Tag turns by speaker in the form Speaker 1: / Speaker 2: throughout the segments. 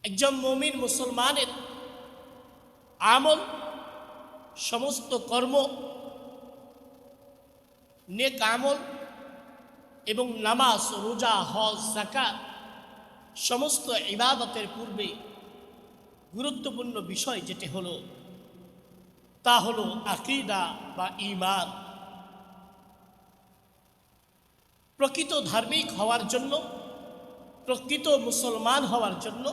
Speaker 1: একজন মুমিন মুসলমানের আমল, সমস্ত কর্ম, নেক আমল এবং নামাজ, রোজা, হজ, যাকাত সমস্ত ইবাদতের পূর্বে গুরুত্বপূর্ণ বিষয় যেটি হলো তা হলো আকীদা বা ঈমান। প্রকৃত ধার্মিক হওয়ার জন্য, প্রকৃত মুসলমান হওয়ার জন্য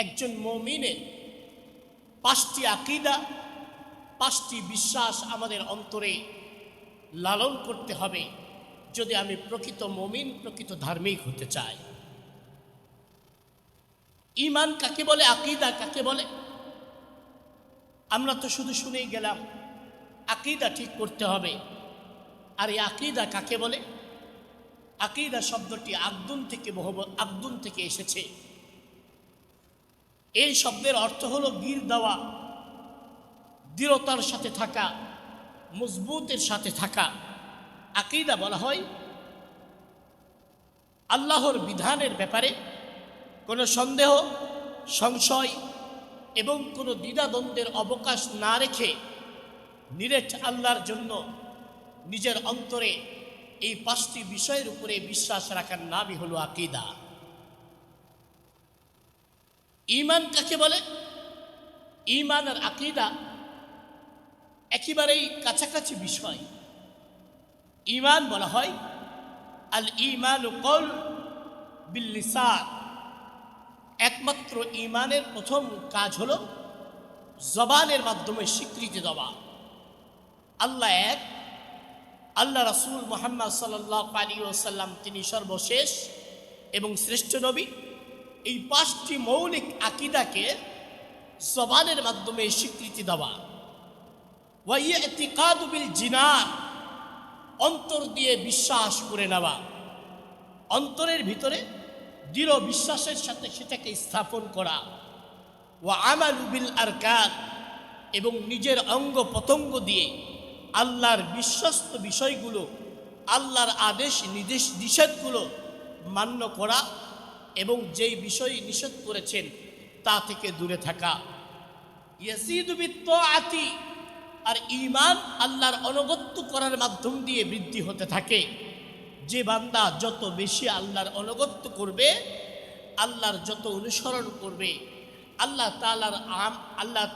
Speaker 1: একজন মুমিনের 5টি আকীদা, 5টি বিশ্বাস আমাদের অন্তরে লালন করতে হবে যদি আমি প্রকৃত মুমিন, প্রকৃত ধার্মিক হতে চাই। ঈমান কাকে বলে, আকীদা কাকে বলে? আমরা তো শুধু শুনেই গেলাম আকীদা ঠিক করতে হবে। আর এই আকীদা কাকে বলে? আকীদা শব্দটি আকদুন থেকে এসেছে। এই শব্দের অর্থ হলো গির দেওয়া, দৃঢ়তার সাথে থাকা, মজবুতের সাথে থাকা। আকীদা বলা হয় আল্লাহর বিধানের ব্যাপারে কোনো সন্দেহ, সংশয় এবং কোনো দ্বিধাদ্বন্দ্বের অবকাশ না রেখে নিরেট আল্লাহর জন্য নিজের অন্তরে এই 5টি বিষয়ের উপরে বিশ্বাস রাখার নামই হলো আকীদা। ঈমান কাকে বলে? ঈমান আর আকীদা একেবারেই কাছাকাছি বিষয়। ঈমান বলা হয় আল ঈমানু কওল বিল লিসান। একমাত্র ঈমানের প্রথম কাজ হলো জবানের মাধ্যমে স্বীকৃতি দেওয়া আল্লাহ এক, আল্লাহ রাসূল মুহাম্মদ সাল্লাল্লাহু আলাইহি ওয়াসাল্লাম তিনি সর্বশেষ এবং শ্রেষ্ঠ নবী। এই 5টি মৌলিক আকীদাকে জবানের মাধ্যমে স্বীকৃতি দেওয়া। ওয়া ইতিকাদু বিল জিনান, অন্তর দিয়ে বিশ্বাস করে নেওয়া, অন্তরের ভিতরে দৃঢ় বিশ্বাসের সাথে সেটাকে স্থাপন করা। ওয়া আমালু বিল আরকান, এবং নিজের অঙ্গ প্রত্যঙ্গ দিয়ে আল্লাহর বিশ্বস্ত বিষয়গুলো, আল্লাহর আদেশ নিষেধগুলো মান্য করা এবং যেই বিষয় নিষেধ করেছেন তা থেকে দূরে থাকা। ইয়াসিদু বিত্তাআতি, আর ঈমান আল্লাহর অনুগত্য করার মাধ্যম দিয়ে বৃদ্ধি হতে থাকে। যে বান্দা যত বেশি আল্লাহর অনুগত্য করবে, আল্লাহর যত অনুসরণ করবে, আল্লাহ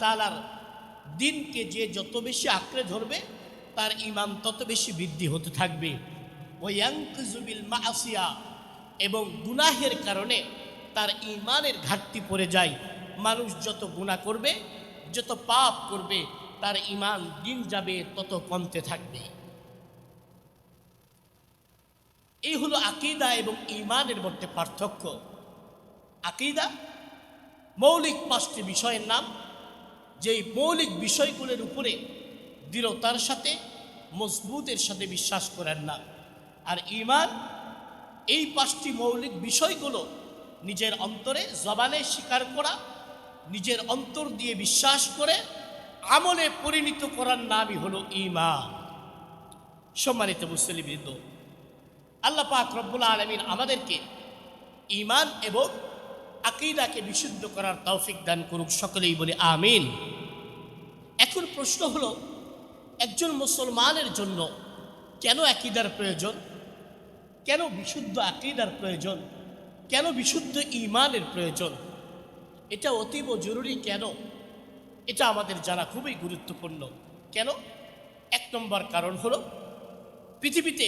Speaker 1: তাআলার দিনকে যে যত বেশি আঁকড়ে ধরবে, তার ঈমান তত বেশি বৃদ্ধি হতে থাকবে। ওয়ায়ানকিযু বিল মাআসিয়া, এবং গুনাহের কারণে তার ঈমানের ঘাটতি পড়ে যায়। মানুষ যত গুনাহ করবে, যত পাপ করবে, তার ঈমান দিন যাবে তত কমতে থাকবে। এই হলো আকীদা এবং ঈমানের মধ্যে পার্থক্য। আকীদা মৌলিক 5টি বিষয়ের নাম, যেই মৌলিক বিষয়গুলোর উপরে দৃঢ়তার সাথে, মজবুতের সাথে বিশ্বাস করার নাম। আর ঈমান এই 5টি মৌলিক বিষয়গুলো নিজের অন্তরে জবানে স্বীকার করা, নিজের অন্তর দিয়ে বিশ্বাস করে আমলে পরিণত করার নামই হলো ঈমান। সম্মানিত মুসলিমবৃন্দ, আল্লাহ পাক রব্বুল আলামিন আমাদেরকে ঈমান এবং আকীদাকে বিশুদ্ধ করার তৌফিক দান করুক। সকলেই বলি আমিন। এখন প্রশ্ন হলো, একজন মুসলমানের জন্য কেন আকীদার প্রয়োজন? কেন বিশুদ্ধ আকীদার প্রয়োজন? কেন বিশুদ্ধ ঈমানের প্রয়োজন? এটা অতীব জরুরি। কেন? এটা আমাদের জানা খুবই গুরুত্বপূর্ণ। কেন? 1 নম্বর কারণ হলো, পৃথিবীতে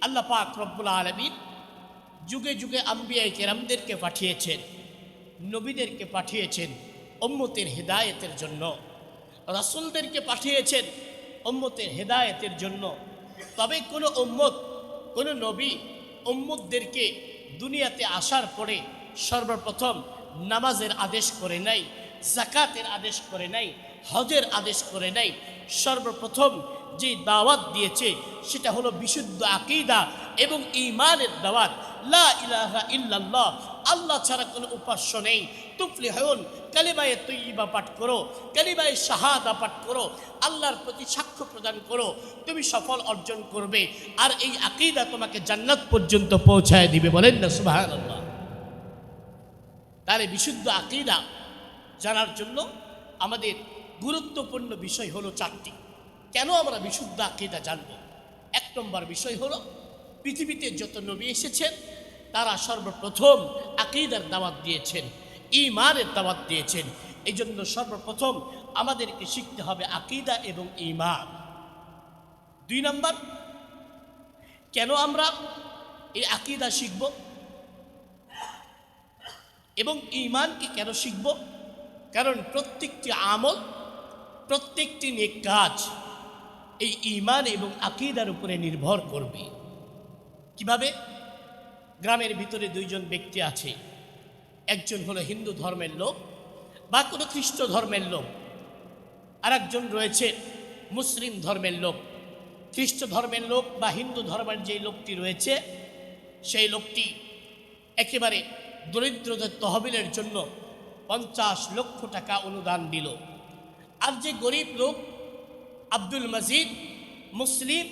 Speaker 1: আল্লাহ পাক রব্বুল আলামিন যুগে যুগে আম্বিয়া কেরামদেরকে পাঠিয়েছেন, নবীদেরকে পাঠিয়েছেন উম্মতের হেদায়েতের জন্য, রাসূলদেরকে পাঠিয়েছেন উম্মতের হেদায়েতের জন্য। তবে কোনো উম্মত, কোনো নবী উম্মতদেরকে দুনিয়াতে আসার পরে সর্বপ্রথম নামাজের আদেশ করে নাই, যাকাতের আদেশ করে নাই, হজের আদেশ করে নাই। সর্বপ্রথম যে দাওয়াত দিয়েছে সেটা হলো বিশুদ্ধ আকীদা এবং ঈমানের দাওয়াত। লা ইলাহা ইল্লাল্লাহ, আল্লাহ ছাড়া কোনো উপাস্য নেই। তুফলিহুন, কালিমায়ে তয়্যিবা পাঠ করো, কালিমায়ে শাহাদা পাঠ করো, আল্লাহর প্রতি সাক্ষ্য প্রদান করো, তুমি সফল অর্জন করবে। আর এই আকীদা তোমাকে জান্নাত পর্যন্ত পৌঁছায় দিবে। বলেন না সুবহানাল্লাহ। তাহলে বিশুদ্ধ আকীদা জানার জন্য আমাদের গুরুত্বপূর্ণ বিষয় হলো চারটি। কেন আমরা বিশুদ্ধ আকীদা জানব? এক নম্বর বিষয় হলো পৃথিবীতে যত নবী এসেছেন তারা সর্বপ্রথম আকীদার দাওয়াত দিয়েছেন, ঈমানের দাওয়াত দিয়েছেন। এই জন্য সর্বপ্রথম আমাদেরকে শিখতে হবে আকীদা এবং ঈমান। দুই নম্বর, কেন আমরা এই আকীদা শিখব এবং ঈমানকে কেন শিখব? কারণ প্রত্যেকটি আমল, প্রত্যেকটি নেক কাজ এই ঈমান এবং আকীদার উপরে নির্ভর করবে। কিভাবে? গ্রামের ভিতরে দুইজন ব্যক্তি আছে, একজন হলো হিন্দু ধর্মের লোক বা কোনো খ্রিস্ট ধর্মের লোক, আর একজন রয়েছে মুসলিম ধর্মের লোক। খ্রিস্ট ধর্মের লোক বা হিন্দু ধর্মের যে লোকটি রয়েছে সেই লোকটি একেবারে দরিদ্রদের তহবিলের জন্য 50 লক্ষ টাকা অনুদান দিল। আর যে গরিব লোক আব্দুল মজিদ মুসলিম,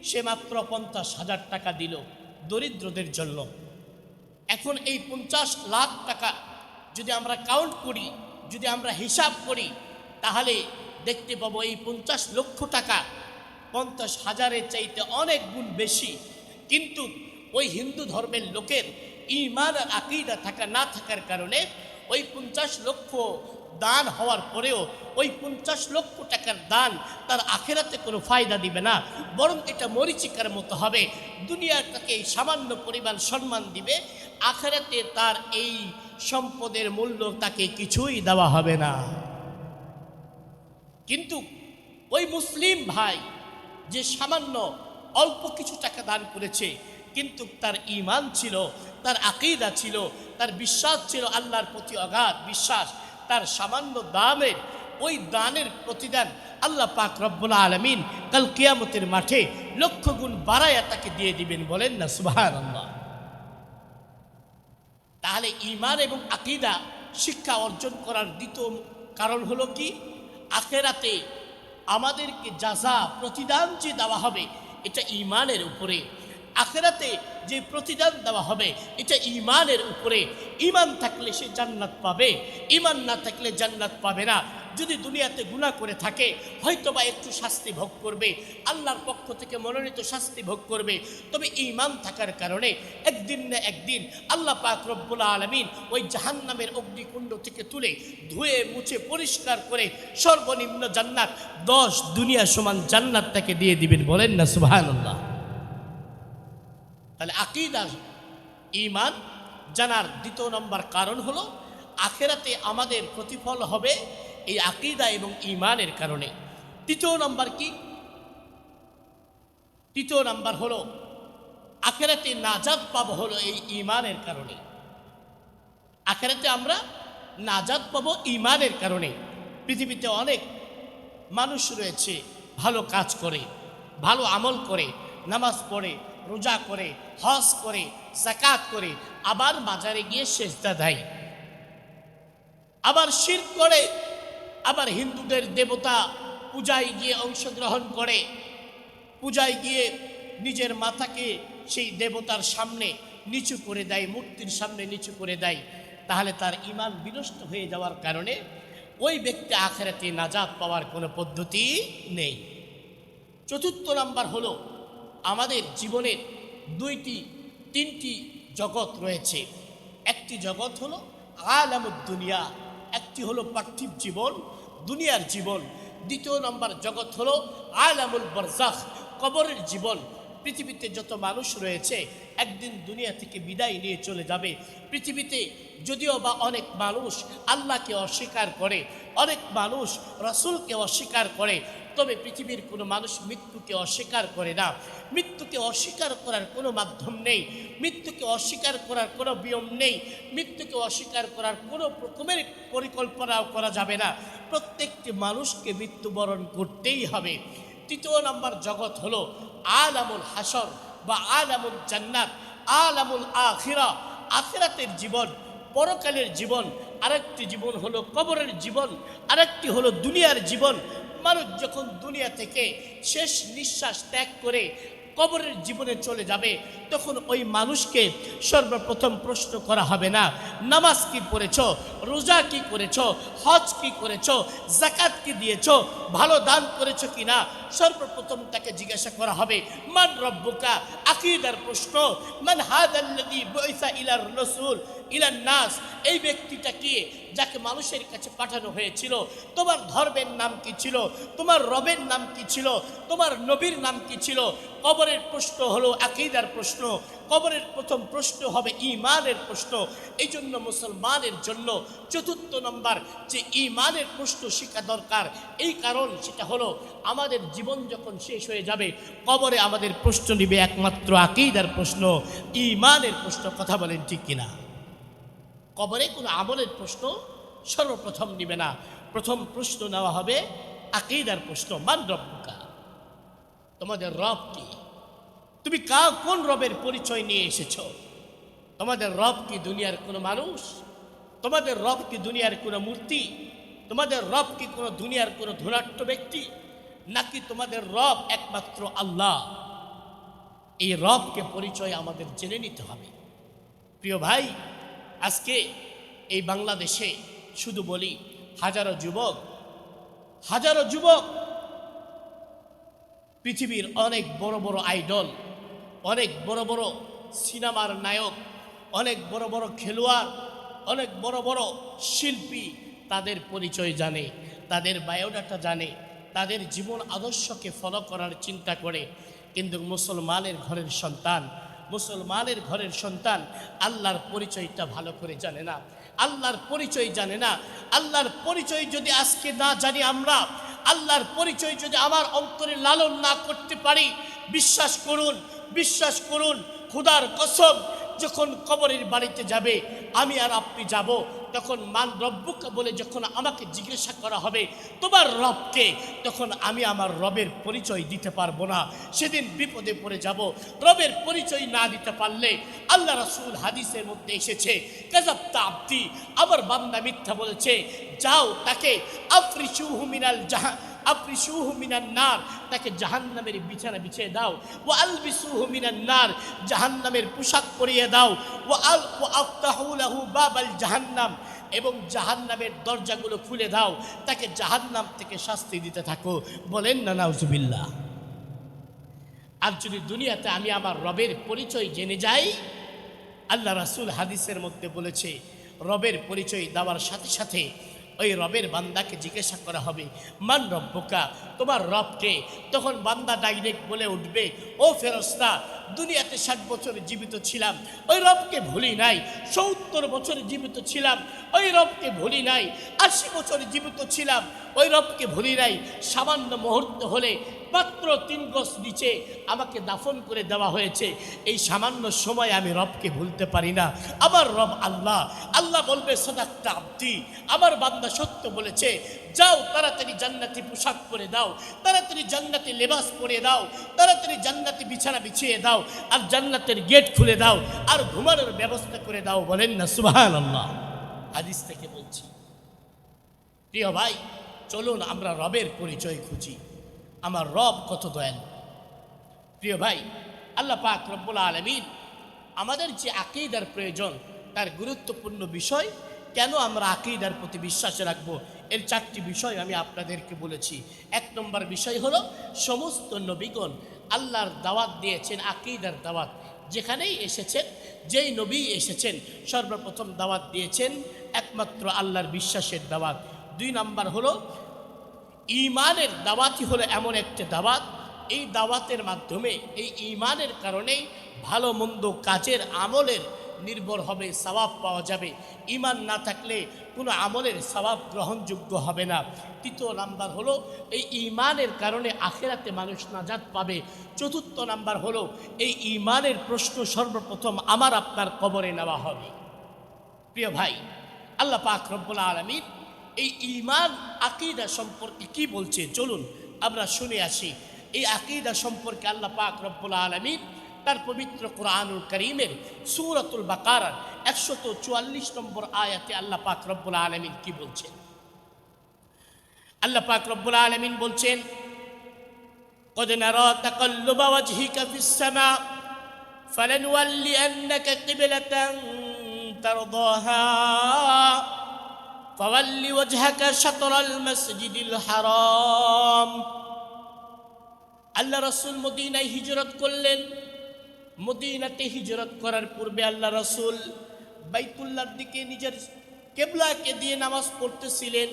Speaker 1: সে মাত্র 50,000 টাকা দিল দরিদ্রদের জন্য। এখন এই 50 লাখ টাকা যদি আমরা কাউন্ট করি, যদি আমরা হিসাব করি, তাহলে দেখতে পাবো এই 50 লক্ষ টাকা 50,000-এর চাইতে অনেক গুণ বেশি। কিন্তু ওই হিন্দু ধর্মের লোকের ঈমান আর আকীদা থাকা না থাকার কারণে ওই 50 লক্ষ দান হওয়ার পরেও ওই 50 লক্ষ টাকার দান তার আখেরাতে কোনো ফায়দা দিবে না, বরং এটা মরিচিকার মতো হবে। দুনিয়ার তাকে এই সামান্য পরিমাণ সম্মান দিবে, আখেরাতে তার এই সম্পদের মূল্য তাকে কিছুই দেওয়া হবে না। কিন্তু ওই মুসলিম ভাই যে সামান্য অল্প কিছু টাকা দান করেছে, কিন্তু তার ঈমান ছিল, তার আকীদা ছিল, তার বিশ্বাস ছিল, আল্লাহর প্রতি অগাধ বিশ্বাস, তার সামান্য দামের ওই দানের প্রতিদান আল্লাহ পাক রব্বুল আলামিন কাল কিয়ামতের মাঠে লক্ষ গুণ বাড়ায়া তাকে দিয়ে দিবেন। বলেন না সুবহানাল্লাহ। তাহলে ঈমান এবং আকীদা শিক্ষা অর্জন করার দ্বিতীয় কারণ হলো কি? আখেরাতে আমাদেরকে জাযা প্রতিদান যে দেওয়া হবে এটা ঈমানের উপরে। আখেরাতে যে প্রতিদান দেওয়া হবে এটা ঈমানের উপরে। ঈমান থাকলে সে জান্নাত পাবে, ঈমান না থাকলে জান্নাত পাবে না। যদি দুনিয়াতে গুনাহ করে থাকে হয়তোবা একটু শাস্তি ভোগ করবে, আল্লাহর পক্ষ থেকে মনোনীত শাস্তি ভোগ করবে, তবে ঈমান থাকার কারণে একদিন না একদিন আল্লাহ পাক রব্বুল আলামিন ওই জাহান্নামের অগ্নিকুণ্ড থেকে তুলে ধুয়ে মুছে পরিষ্কার করে সর্বনিম্ন জান্নাত 10 দুনিয়া সমান জান্নাত তাকে দিয়ে দিবেন। বলেন না সুবহানাল্লাহ। তাহলে আকীদা ঈমান জানার দ্বিতীয় নম্বর কারণ হলো আখেরাতে আমাদের প্রতিফল হবে এই আকীদা এবং ঈমানের কারণে। তৃতীয় নম্বর কি? তৃতীয় নম্বর হলো আখেরাতে নাজাত পাবো হলো এই ঈমানের কারণে। আখেরাতে আমরা নাজাত পাবো ঈমানের কারণে। পৃথিবীতে অনেক মানুষ রয়েছে ভালো কাজ করে, ভালো আমল করে, নামাজ পড়ে, রোজা করে, হজ করে, যাকাত করে, আবার বাজারে গিয়ে সেজদা দেয়, আবার শিরক করে, আবার হিন্দুদের দেবতা পূজায় গিয়ে অংশগ্রহণ করে, পূজায় গিয়ে নিজের মাথাকে সেই দেবতার সামনে নিচু করে দেয়, মূর্তির সামনে নিচু করে দেয়। তাহলে তার ঈমান বিনষ্ট হয়ে যাওয়ার কারণে ওই ব্যক্তি আখিরাতে নাজাত পাওয়ার কোনো পদ্ধতি নেই। চতুর্থ নাম্বার হলো আমাদের জীবনের 2-3টি জগৎ রয়েছে। একটি জগৎ হলো আলামুদ দুনিয়া, একটি হলো পার্থিব জীবন, দুনিয়ার জীবন। দ্বিতীয় নম্বর জগৎ হলো আলামুল বারজাখ, কবরের জীবন। পৃথিবীতে যত মানুষ রয়েছে একদিন দুনিয়া থেকে বিদায় নিয়ে চলে যাবে। পৃথিবীতে যদিও বা অনেক মানুষ আল্লাহকে অস্বীকার করে, অনেক মানুষ রাসূলকে অস্বীকার করে, তবে পৃথিবীর কোনো মানুষ মৃত্যুকে অস্বীকার করে না। মৃত্যুকে অস্বীকার করার কোনো মাধ্যম নেই, মৃত্যুকে অস্বীকার করার কোনো বিয়ম নেই, মৃত্যুকে অস্বীকার করার কোনো রকমের পরিকল্পনাও করা যাবে না। প্রত্যেকটি মানুষকে মৃত্যুবরণ করতেই হবে। তৃতীয় নম্বর জগৎ হলো আলামুল হাসর বা আলামুল জান্নাত, আলামুল আখিরা, আখিরাতের জীবন, পরকালের জীবন। আরেকটি জীবন হলো কবরের জীবন, আরেকটি হলো দুনিয়ার জীবন। মানুষ যখন দুনিয়া থেকে শেষ নিঃশ্বাস ত্যাগ করে কবরের জীবনে চলে যাবে, তখন ওই মানুষকে সর্বপ্রথম প্রশ্ন করা হবে না নামাজ কি পড়েছ, রোজা কি করেছ, হজ কি করেছ, যাকাত কি দিয়েছ, ভালো দান করেছ কিনা। সর্বপ্রথম তাকে জিজ্ঞাসা করা হবে মান রব্বুকা, আকীদার প্রশ্ন। মান হাদাল্লাযী বুইসা ইলার রাসূল ইলান নাস, এই ব্যক্তিটা কি যাকে মানুষের কাছে পাঠানো হয়েছিল। তোমার ধর্মের নাম কি ছিল, তোমার রবের নাম কি ছিল, তোমার নবীর নাম কি ছিল। কবরের প্রশ্ন হলো আকীদার প্রশ্ন, কবরের প্রথম প্রশ্ন হবে ঈমানের প্রশ্ন। এই জন্য মুসলমানের জন্য চতুর্থ নম্বর যে ঈমানের প্রশ্ন শেখা দরকার, এই কারণ সেটা হলো আমাদের জীবন যখন শেষ হয়ে যাবে কবরে আমাদের প্রশ্ন নিবে একমাত্র আকীদার প্রশ্ন, ঈমানের প্রশ্ন। কথা বলেন ঠিক কিনা? কবরে কোনো আমলের প্রশ্ন সর্বপ্রথম নিবে না, প্রথম প্রশ্ন নেওয়া হবে আকীদার প্রশ্ন। মান রব্বুকা, তোমাদের রব কি, তুমি কোন রবের পরিচয় নিয়ে এসেছ। তোমাদের রব কি দুনিয়ার কোনো মানুষ, তোমাদের রব কি দুনিয়ার কোনো মূর্তি, তোমাদের রব কি কোনো দুনিয়ার কোনো ধনাঢ্য ব্যক্তি, নাকি তোমাদের রব একমাত্র আল্লাহ। এই রবকে পরিচয় আমাদের জেনে নিতে হবে। প্রিয় ভাই, আজকে এই বাংলাদেশে শুধু বলি হাজারো যুবক পৃথিবীর অনেক বড় বড় আইডল, অনেক বড় বড় সিনেমার নায়ক, অনেক বড় বড় খেলোয়াড়, অনেক বড় বড় শিল্পী তাদের পরিচয় জানে, তাদের বায়োডাটা জানে, তাদের জীবন আদর্শকে ফলো করার চিন্তা করে। কিন্তু মুসলমানের ঘরের সন্তান আল্লাহর পরিচয়টা ভালো করে জানে না, আল্লাহর পরিচয় জানে না। আল্লাহর পরিচয় যদি আজকে না জানি আমরা, আল্লাহর পরিচয় যদি আমার অন্তরে লালন না করতে পারি, বিশ্বাস করুন খোদার কসম, যখন কবরের বাড়িতে যাবে আমি আর আপনি যাব, তখন মান রব্বুকা বলে যখন আমাকে জিজ্ঞাসা করা হবে তোমার রবকে, তখন আমি আমার রবের পরিচয় দিতে পারবো না। সেদিন বিপদে পড়ে যাব। রবের পরিচয় না দিতে পারলে আল্লাহ রাসূল হাদিসের মধ্যে এসেছে কাযাবতা আবদি, আমার বান্দা মিথ্যা বলেছে, যাও তাকে আফরিশুহু মিনান নার, তাকে জাহান্নামের বিছানা বিছিয়ে দাও। ওয়া আলবিসুহু মিনান নার, জাহান্নামের পোশাক পরিয়ে দাও। ওয়া আফতাহু লাহু বাবাল জাহান্নাম, এবং জাহান্নামের দরজাগুলো খুলে দাও, তাকে জাহান্নাম থেকে শাস্তি দিতে থাকো। বলেন না নাউজুবিল্লাহ। আর যদি দুনিয়াতে আমি আমার রবের পরিচয় জেনে যাই, আল্লাহ রাসূল হাদিসের মধ্যে বলেছে রবের পরিচয় দেওয়ার সাথে সাথে ওই রবের বান্দাকে জিজ্ঞাসা করা হবে মান রব্বুকা, তোমার রবকে। তখন বান্দা ডাইরেক্ট বলে উঠবে ও ফেরেশতা, দুনিয়াতে 60 বছর জীবিত ছিলাম, ওই রবকে ভুলি নাই। 70 বছর জীবিত ছিলাম, ওই রবকে ভুলি নাই। 80 বছর জীবিত ছিলাম, ওই রবকে ভুলি নাই। সামান্য মুহূর্ত হলে মাত্র 3 গজ নিচে আমাকে দাফন করে দেওয়া হয়েছে, এই সামান্য সময় আমি রবকে ভুলতে পারি না। আমার রব আল্লাহ। আল্লাহ বলবে সাদাক্তা আবদি, আমার বান্দা সত্য বলেছে, যাও তাড়াতাড়ি জান্নাতি পোশাক পরে দাও, তাড়াতাড়ি জান্নাতি লেবাস পরে দাও, তাড়াতাড়ি জান্নাতি বিছানা বিছিয়ে দাও, আর জান্নাতের গেট খুলে দাও, আর ঘুমানোর ব্যবস্থা করে দাও। বলেন না সুবহানাল্লাহ। হাদিস থেকে বলছি। প্রিয় ভাই, চলুন আমরা রবের পরিচয় খুঁজি, আমার রব কত দয়ালু। প্রিয় ভাই, আল্লাহ পাক রব্বুল আলামিন আমাদের যে আকীদার প্রয়োজন, তার গুরুত্বপূর্ণ বিষয়, কেন আমরা আকীদার প্রতি বিশ্বাস রাখবো, এর 4টি বিষয় আমি আপনাদেরকে বলেছি। 1 নম্বর বিষয় হলো সমস্ত নবীগণ আল্লাহর দাওয়াত দিয়েছেন, আকীদার দাওয়াত। যেখানেই এসেছেন, যেই নবী এসেছেন, সর্বপ্রথম দাওয়াত দিয়েছেন একমাত্র আল্লাহর বিশ্বাসের দাওয়াত। 2 নম্বর হলো ঈমানের দাওয়াতই হলো এমন একটা দাওয়াত, এই দাওয়াতের মাধ্যমে, এই ঈমানের কারণেই ভালো মন্দ কাজের আমলের নির্ভর হবে, সওয়াব পাওয়া যাবে। ঈমান না থাকলে কোনো আমলের সওয়াব গ্রহণযোগ্য হবে না। 3 নাম্বার হলো এই ঈমানের কারণে আখিরাতে মানুষ নাজাত পাবে। 4 নাম্বার হলো এই ঈমানের প্রশ্ন সর্বপ্রথম আমার আপনার কবরে নেওয়া হবে। প্রিয় ভাই, আল্লাহ পাক রব্বুল আলামিন এই ঈমান আকীদা সম্পর্কে কি বলছে, চলুন আমরা শুনে আসি। এই আকীদা সম্পর্কে আল্লাহ পাক রব্বুল আলামিন তার পবিত্র কোরআনুল কারীমের সূরাতুল বাকারার 144 নম্বর আয়াতে আল্লাহ পাক রব্বুল আলামিন কি বলছেন? আল্লাহ পাক রব্বুল আলামিন বলছেন قد نرى تقلب وجهك في السماء فلنولينك قبلة ترضاها فول وجهك شطر المسجد الحرام আল্লাহ রাসূল মদিনায় হিজরত করলেন। মদিনাতে হিজরত করার পূর্বে আল্লাহ রাসূল বাইতুল্লাহর দিকে নিজের কিবলাকে দিয়ে নামাজ পড়তেছিলেন।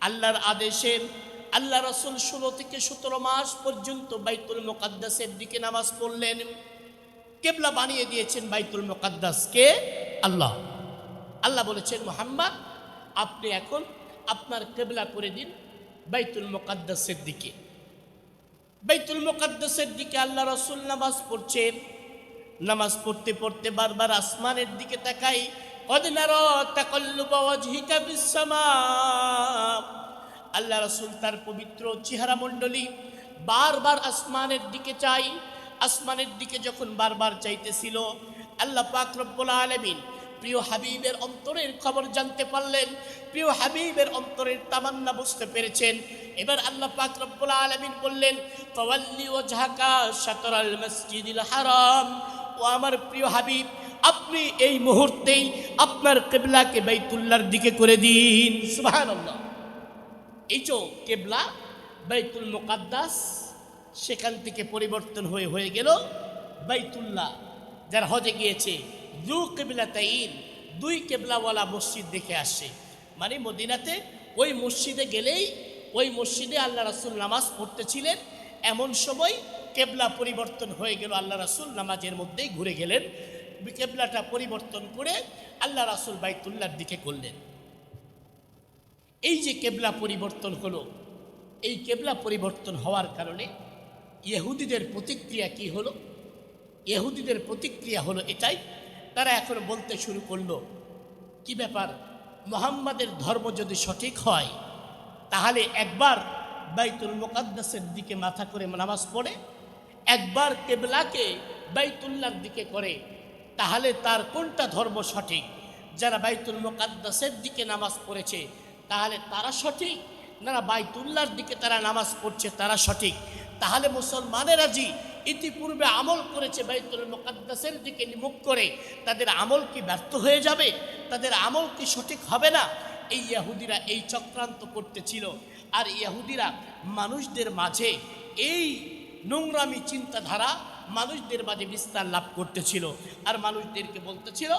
Speaker 1: আল্লাহর আদেশে আল্লাহ রাসূল 16 থেকে 17 মাস পর্যন্ত বাইতুল মুকাদ্দাসের দিকে নামাজ পড়লেন। কিবলা বানিয়ে দিয়েছেন বাইতুল মুকাদ্দাসকে আল্লাহ। আল্লাহ বলেছেন, মুহাম্মদ আপনি এখন আপনার কিবলা করে দিন বাইতুল মুকাদ্দাসের দিকে। বাইতুল মুকাদ্দাসের দিকে আল্লাহ রাসূল নামাজ পড়ছেন। নামাজ পড়তে পড়তে বারবার আসমানের দিকে তাকাই। কদ নারা তাকাল্লুবা ওয়াজহিকা ফিস সামা, আল্লাহ রাসূল তার পবিত্র চেহারা মণ্ডলী বারবার আসমানের দিকে চাই। আসমানের দিকে যখন বারবার চাইতেছিল, আল্লাহ পাক রব্বুল আলামিন প্রিয় হাবিবের অন্তরের খবর জানতে পারলেন, প্রিয় হাবিবের অন্তরের তামান্না বুঝতে পেরেছেন। এবার আল্লাহ পাক রব্বুল আলামিন বললেন, ফাওয়াল্লি ওয়াজহাকা শাতরাল মসজিদিল হারাম, ও আমার প্রিয় হাবিব আপনি এই মুহূর্তেই আপনার কিবলাকে বাইতুল্লাহর দিকে করে দিন। সুবহানাল্লাহ। এই যে কিবলা বাইতুল মুকাদ্দাস, সেখান থেকে পরিবর্তন হয়ে গেল বাইতুল্লাহ। যারা হজে গিয়েছে দু কিবলাতাইন, দুই কিবলাওয়ালা মসজিদ দেখে আসে, মানে মদিনাতে ওই মসজিদে গেলেই ওই মসজিদে আল্লাহ রাসূল নামাজ পড়তেছিলেন। এমন সময় কিবলা পরিবর্তন হয়ে গেল, আল্লাহ রাসূল নামাজের মধ্যেই ঘুরে গেলেন। কিবলাটা পরিবর্তন করে আল্লাহ রাসূল বাইতুল্লাহর দিকে করলেন। এই যে কিবলা পরিবর্তন হলো, এই কিবলা পরিবর্তন হওয়ার কারণে ইহুদিদের প্রতিক্রিয়া কি হলো? ইহুদিদের প্রতিক্রিয়া হলো এটাই, তারা এখন বলতে শুরু করলো, কি ব্যাপার, মুহাম্মাদের ধর্ম যদি সঠিক হয় তাহলে একবার বাইতুল মুকাদ্দাসের দিকে মাথা করে নামাজ পড়ে, একবার কিবলাকে বাইতুল্লাহর দিকে করে, তাহলে তার কোনটা ধর্ম সঠিক? যারা বাইতুল মুকাদ্দাসের দিকে নামাজ পড়েছে তাহলে তারা সঠিক, না বাইতুল্লাহর দিকে তারা নামাজ পড়ছে তারা সঠিক? তাহলে মুসলমানেরা যে ইতিপূর্বে আমল করেছে বাইতুল মুকাদ্দাসের দিকে মুখ করে, তাদের আমল কি ব্যর্থ হয়ে যাবে? তাদের আমল কি সঠিক হবে না? এই ইহুদিরা এই চক্রান্ত করতেছিল। আর ইহুদিরা মানুষদের মাঝে এই নোংরামি চিন্তাধারা মানুষদের মাঝে বিস্তার লাভ করতেছিল। আর মানুষদেরকে বলতেছিল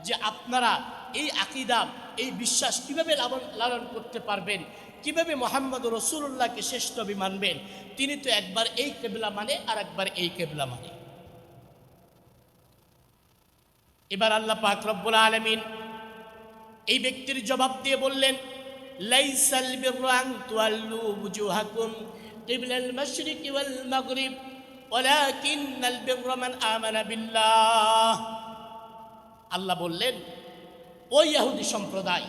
Speaker 1: যে আপনারা এই আকীদা, এই বিশ্বাস কিভাবে লালন করতে পারবেন? কিভাবে মুহাম্মদ রাসূলুল্লাহকে শেষ নবী মানবেন? তিনি তো একবার এই কিবলা মানে আর একবার এই কিবলা মানে। এবার আল্লাহ পাক রব্বুল আলামিন এই ব্যক্তির জবাব দিয়ে বললেন, লাইসাল বিররু আন তুওয়াল্লু বুজুহাকুম কিবলাল মাশরিকি ওয়াল মাগরিব ওয়ালাকিন্নাল বিররা মান আমানা বিল্লাহ। আল্লাহ বললেন, ওই ইহুদি সম্প্রদায়,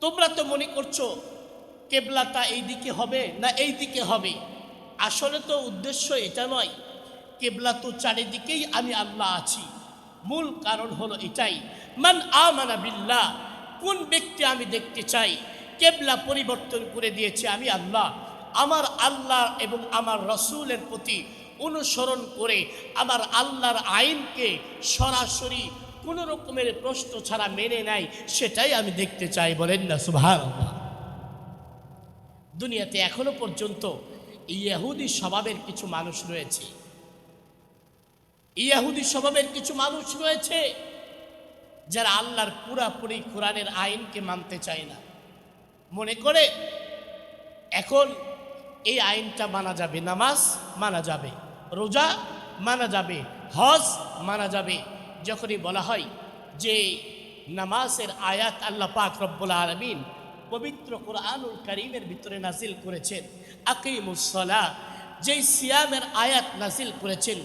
Speaker 1: তোমরা তো মনে করছো কিবলাটা এই দিকে হবে না এই দিকে হবে। আসলে তো উদ্দেশ্য এটা নয়, কিবলা তো চারিদিকেই আমি আল্লাহ আছি। মূল কারণ হলো এটাই, মান আমানা বিল্লাহ, কোন ব্যক্তি আমি দেখতে চাই কিবলা পরিবর্তন করে দিয়েছে আমি আল্লাহ, আমার আল্লাহ এবং আমার রাসূলের প্রতি অনুসরণ করে আমার আল্লাহর আইনকে সরাসরি কোনো রকমের প্রশ্ন ছাড়া মেনে নেয়, সেটাই আমি দেখতে চাই। বলেন না সুবহানাল্লাহ। দুনিয়াতে এখনো পর্যন্ত ইহুদি স্বভাবের কিছু মানুষ রয়েছে, ইহুদি স্বভাবের কিছু মানুষ রয়েছে যারা আল্লাহর পুরাপুরি কোরআনের আইনকে মানতে চায় না। মনে করে এখন এই আইনটা মানা যাবে, নামাজ মানা যাবে, রোজা মানা যাবে, হজ মানা যাবে। যখনই বলা হয় যে নামাজের আয়াত আল্লাহ পাক রব্বুল আলামিন পবিত্র কোরআনুল কারীমের ভিতরে নাজিল করেছেন, আকিমুস সালাহ, যেই সিয়ামের আয়াত নাজিল করেছেন,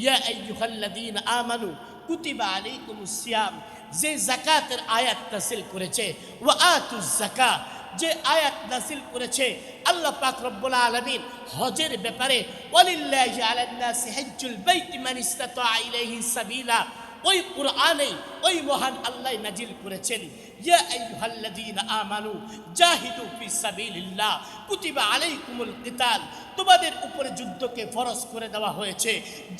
Speaker 1: ইয়া আইয়ুহাল্লাযীনা আমানু কুতিবা আলাইকুমুস সিয়াম, যে যাকাতের আয়াত নাজিল করেছে, ওয়া আতুজ যাকাত, যে আয়াত নাজিল করেছে আল্লাহ পাক রব্বুল আলামিন হজের ব্যাপারে, ওয়ালিল্লাহি আলান নাসি হজ্জুল বাইতি মান ইসতাতা ইলাইহি সাবিলা, ওই কোরআনে ওই মহান আল্লাহ নাজিল করেছেন, ইয়া আইয়ুহাল্লাযীনা আমানু জাহিদু ফি সাবিলিল্লাহ কুতিবা আলাইকুমুল কিতাল। তোমাদের উপরে যুদ্ধকে ফরজ করে দেওয়া হয়েছে,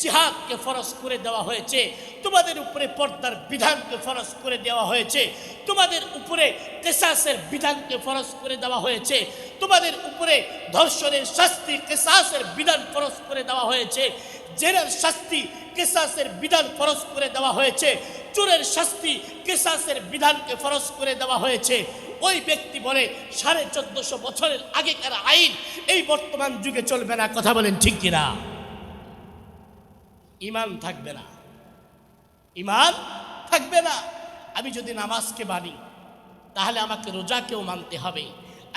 Speaker 1: জিহাদকে ফরজ করে দেওয়া হয়েছে, তোমাদের উপরে পর্দার বিধানকে ফরজ করে দেওয়া হয়েছে, তোমাদের উপরে কিসাসের বিধানকে ফরজ করে দেওয়া হয়েছে, তোমাদের উপরে ধর্ষণের শাস্তি কিসাসের বিধান ফরজ করে দেওয়া হয়েছে, জেনার শাস্তি কিসাসের বিধান ফরজ করে দেওয়া হয়েছে, চোরের শাস্তি কিসাসের বিধানকে ফরজ করে দেওয়া হয়েছে। ওই ব্যক্তি বলে 1450 বছরের আগেকার আইন এই বর্তমান যুগে চলবে না। কথা বলেন ঠিক কিনা? ঈমান থাকবে না, ঈমান থাকবে না। আমি যদি নামাজকে মানি তাহলে আমাকে রোজাকেও মানতে হবে,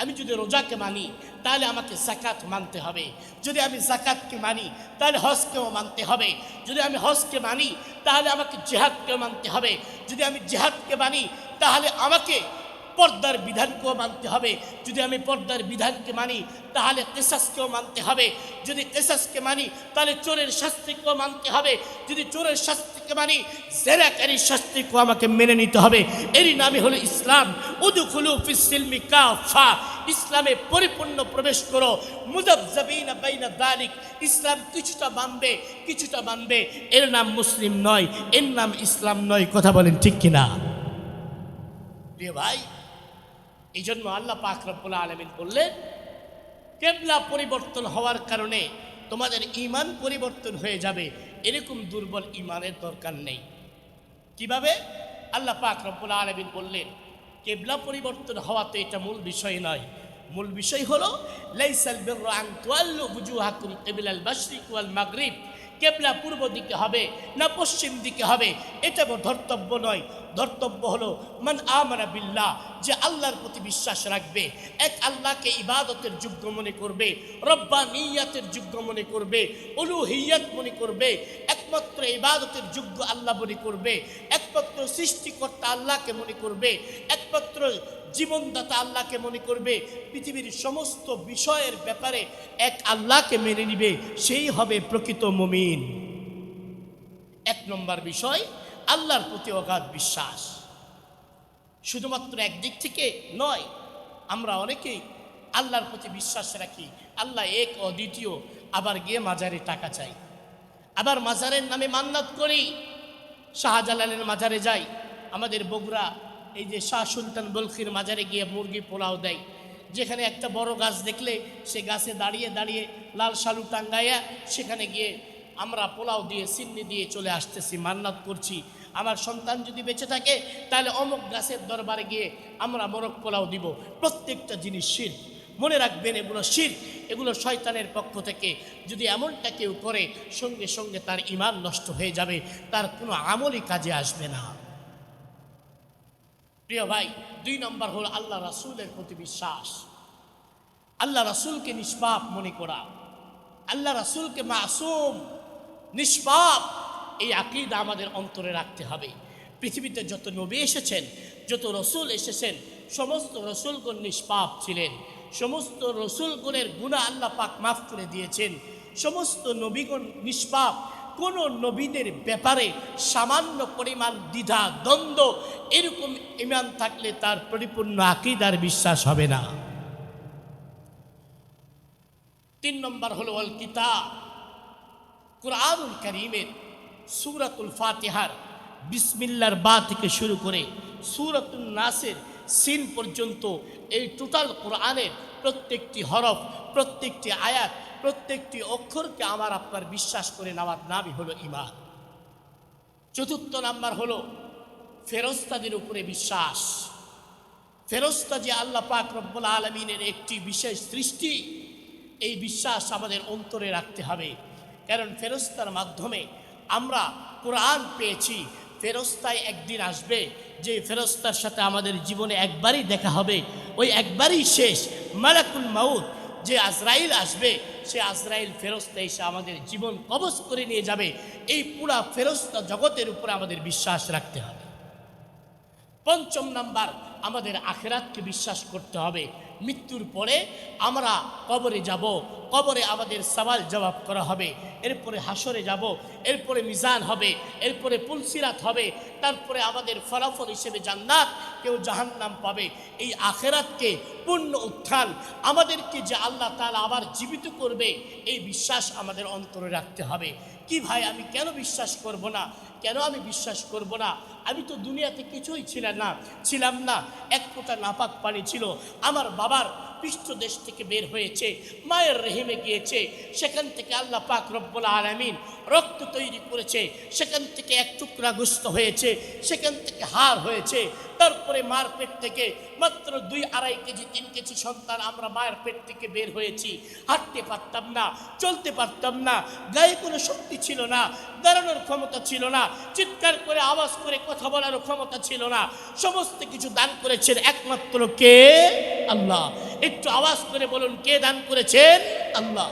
Speaker 1: আমি যদি রোজাকে মানি তাহলে আমাকে যাকাত মানতে হবে, যদি আমি যাকাতকে মানি তাহলে হজকেও মানতে হবে, যদি আমি হজকে মানি তাহলে আমাকে জিহাদকেও মানতে হবে, যদি আমি জিহাদকে মানি তাহলে আমাকে পর্দার বিধানকেও মানতে হবে, যদি আমি পর্দার বিধানকে মানি তাহলে কিসাসকেও মানতে হবে, যদি কিসাসকে মানি তাহলে চোরের শাস্তিকেও মানতে হবে, যদি চোরের শাস্তিকে মানি জেনাকারীর শাস্তিকেও আমাকে মেনে নিতে হবে। এরই নামই হলো ইসলাম। উদখুলু ফিস সিলমি কাফা, ইসলামে পরিপূর্ণ প্রবেশ করো। মুযাবযাবিনা বাইনা যালিক, ইসলাম কিছুটা মানবে কিছুটা মানবে, এর নাম মুসলিম নয়, এর নাম ইসলাম নয়। কথা বলেন ঠিক কিনা? প্রিয় ভাই, এই জন্য আল্লাহ পাক রব্বুল আলামিন বললেন, কিবলা পরিবর্তন হওয়ার কারণে তোমাদের ঈমান পরিবর্তন হয়ে যাবে, এরকম দুর্বল ঈমানের দরকার নেই। কিভাবে? আল্লাহ পাক রব্বুল আলামিন বললেন, কিবলা পরিবর্তন হওয়া তো এটা মূল বিষয় নয়, মূল বিষয় হলো লাইসাল বিররু আন তুওয়াল্লু বুজুহাকুম কিবলাল মাশরিক ওয়াল মাগরিব, কিবলা পূর্ব দিকে হবে না পশ্চিম দিকে হবে এটা ধর্তব্য নয়। ধর্তব্য হলো মান আমানা বিল্লাহ, যে আল্লাহর প্রতি বিশ্বাস রাখবে, এক আল্লাহকে ইবাদতের যোগ্য মনে করবে, রব্বানিয়াতের যোগ্য মনে করবে, উলুহিয়াত মনে করবে, একমাত্র ইবাদতের যোগ্য আল্লাহ মনে করবে, একমাত্র সৃষ্টিকর্তা আল্লাহকে মনে করবে, একমাত্র জীবনদাতা আল্লাহকে মনে করবে, পৃথিবীর সমস্ত বিষয়ের ব্যাপারে এক আল্লাহকে মেনে নিবে, সেই হবে প্রকৃত মুমিন। এক নম্বর বিষয় আল্লাহর প্রতি অগাধ বিশ্বাস। শুধুমাত্র একদিক থেকে নয়, আমরা অনেকেই আল্লাহর প্রতি বিশ্বাস রাখি, আল্লাহ এক অদ্বিতীয়, আবার গিয়ে মাজারে টাকা চাই, আবার মাজারের নামে মান্নাত করি। শাহজালালের মাজারে যাই, আমাদের বগুড়া এই যে শাহ সুলতান বলখির মাজারে গিয়ে মুরগি পোলাও দেয়, যেখানে একটা বড় গাছ দেখলে সে গাছে দাঁড়িয়ে দাঁড়িয়ে লাল শালু টাঙ্গাইয়া সেখানে গিয়ে আমরা পোলাও দিয়ে সিন্নি দিয়ে চলে আসতেছি, মান্নাত করছি, আমার সন্তান যদি বেঁচে থাকে তাহলে অমুক গাছের দরবারে গিয়ে আমরা মোরগ পোলাও দিব। প্রত্যেকটা জিনিস শিরক, মনে রাখবেন এগুলো শিরক, এগুলো শয়তানের পক্ষ থেকে। যদি এমনটা কেউ করে সঙ্গে সঙ্গে তার ঈমান নষ্ট হয়ে যাবে, তার কোনো আমলই কাজে আসবে না। প্রিয় ভাই, 2 নম্বর হলো আল্লাহ রাসূলের প্রতি বিশ্বাস। আল্লাহ রাসূলকে নিষ্পাপ মনে করা, আল্লাহ রাসূলকে মাসুম নিষ্পাপ, এই আকীদা আমাদের অন্তরে রাখতে হবে। পৃথিবীতে যত নবী এসেছেন, যত রসুল এসেছেন, সমস্ত রসুলগণ নিষ্পাপ ছিলেন, সমস্ত রসুলগণের গুনাহ আল্লাহ পাক মাফ করে দিয়েছেন, সমস্ত নবীগণ নিষ্পাপ। কোন নবীদের ব্যাপারে সামান্য পরিমাণ দ্বিধা দ্বন্দ্ব এরকম ঈমান থাকলে তার পরিপূর্ণ আকীদার বিশ্বাস হবে না। 3 নম্বর হলো আল কিতাব, কুরআনুল কারীমের সূরাতুল ফাতিহার বিসমিল্লাহর বা থেকে শুরু করে সূরাতুন নাসের সিন পর্যন্ত এই টোটাল কোরআনের প্রত্যেকটি হরফ, প্রত্যেকটি আয়াত, প্রত্যেকটি অক্ষরকে আমার আপনার বিশ্বাস করে নেওয়ার নামই হলো ঈমান। 4 নাম্বার হলো ফেরেশতাদের উপরে বিশ্বাস। ফেরেশতা যে আল্লাহ পাক রব্বুল আলামিনের একটি বিশেষ সৃষ্টি, এই বিশ্বাস আমাদের অন্তরে রাখতে হবে। কারণ ফেরেশতার মাধ্যমে আমরা কোরআন পেয়েছি। ফেরেশতায় একদিন আসবে, যে ফেরেশতার সাথে আমাদের জীবনে একবারই দেখা হবে, ওই একবারই শেষ। মালাকুল মাউত যে আজরাইল আসবে, সে আজরাইল ফেরেশতা এসে আমাদের জীবন কবজ করে নিয়ে যাবে। এই পুরা ফেরেশতা জগতের উপরে আমাদের বিশ্বাস রাখতে হবে। 5 নাম্বার আমাদের আখিরাতকে বিশ্বাস করতে হবে। মৃত্যুর পরে আমরা কবরে যাব, কবরে আমাদের সওয়াল জবাব করা হবে, এরপরে হাসরে যাব, এরপরে মিজান হবে, এরপরে পুলসিরাত হবে, তারপরে আমাদের ফলাফল হিসেবে জান্নাত, কেউ জাহান্নাম পাবে। এই আখিরাতকে পূর্ণ উত্থান, আমাদেরকে যে আল্লাহ তাআলা আবার জীবিত করবে, এই বিশ্বাস আমাদের অন্তরে রাখতে হবে। কি ভাই, আমি কেন বিশ্বাস করব না? কেন আমি বিশ্বাস করব না? আমি তো দুনিয়াতে কিছুই ছিলাম না। এক ফোঁটা নাপাক পানি ছিল, আমার বাবার পৃষ্ঠদেশ থেকে বের হয়েছে, মায়ের রেহিমে গিয়েছে, সেখান থেকে আল্লাহ পাক রব্বুল আলামিন রক্ত তৈরি করেছে, সেখান থেকে এক টুকরা গোশত হয়েছে, সেখান থেকে হাড় হয়েছে, তারপরে মার পেট থেকে মাত্র 2-2.5 কেজি 3 কেজি সন্তান আমরা মায়ের পেট থেকে বের হয়েছি। হাঁটতে পারতাম না, চলতে পারতাম না, গায়ে কোনো শক্তি ছিল না, দাঁড়ানোর ক্ষমতা ছিল না, চিৎকার করে আওয়াজ করে কথা বলার ক্ষমতা ছিল না। সমস্ত কিছু দান করেছেন একমাত্র কে? আল্লাহ। একটু আওয়াজ করে বলুন, কে দান করেছেন? আল্লাহ।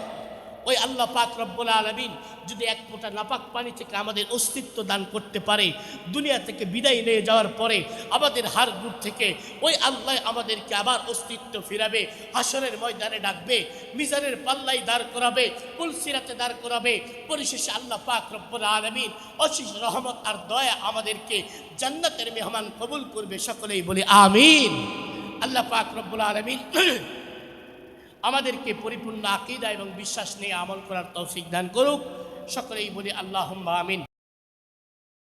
Speaker 1: ওই আল্লাহ পাক রব্বুল আলামিন যদি এক ফোঁটা নাপাক পানি থেকে আমাদের অস্তিত্ব দান করতে পারে, দুনিয়া থেকে বিদায় নিয়ে যাওয়ার পরে আমাদের হাড়গুড় থেকে ওই আল্লাহ আমাদেরকে আবার অস্তিত্ব ফিরাবে, হাসরের ময়দানে ডাকবে, মিজানের পাল্লায় দাঁড় করাবে, পুলসিরাতে দাঁড় করাবে, পরিশেষে আল্লাহ পাক রব্বুল আলামিন অশেষ রহমত আর দয়া আমাদেরকে জান্নাতের মেহমান কবুল করবে। সকলেই বলি আমিন। আল্লাহ পাক রব্বুল আলামিন আমাদেরকে পরিপূর্ণ আকীদা এবং বিশ্বাস নিয়ে আমল করার তৌফিক দান করুক। সকলেই বলি আল্লাহুম্মা আমিন।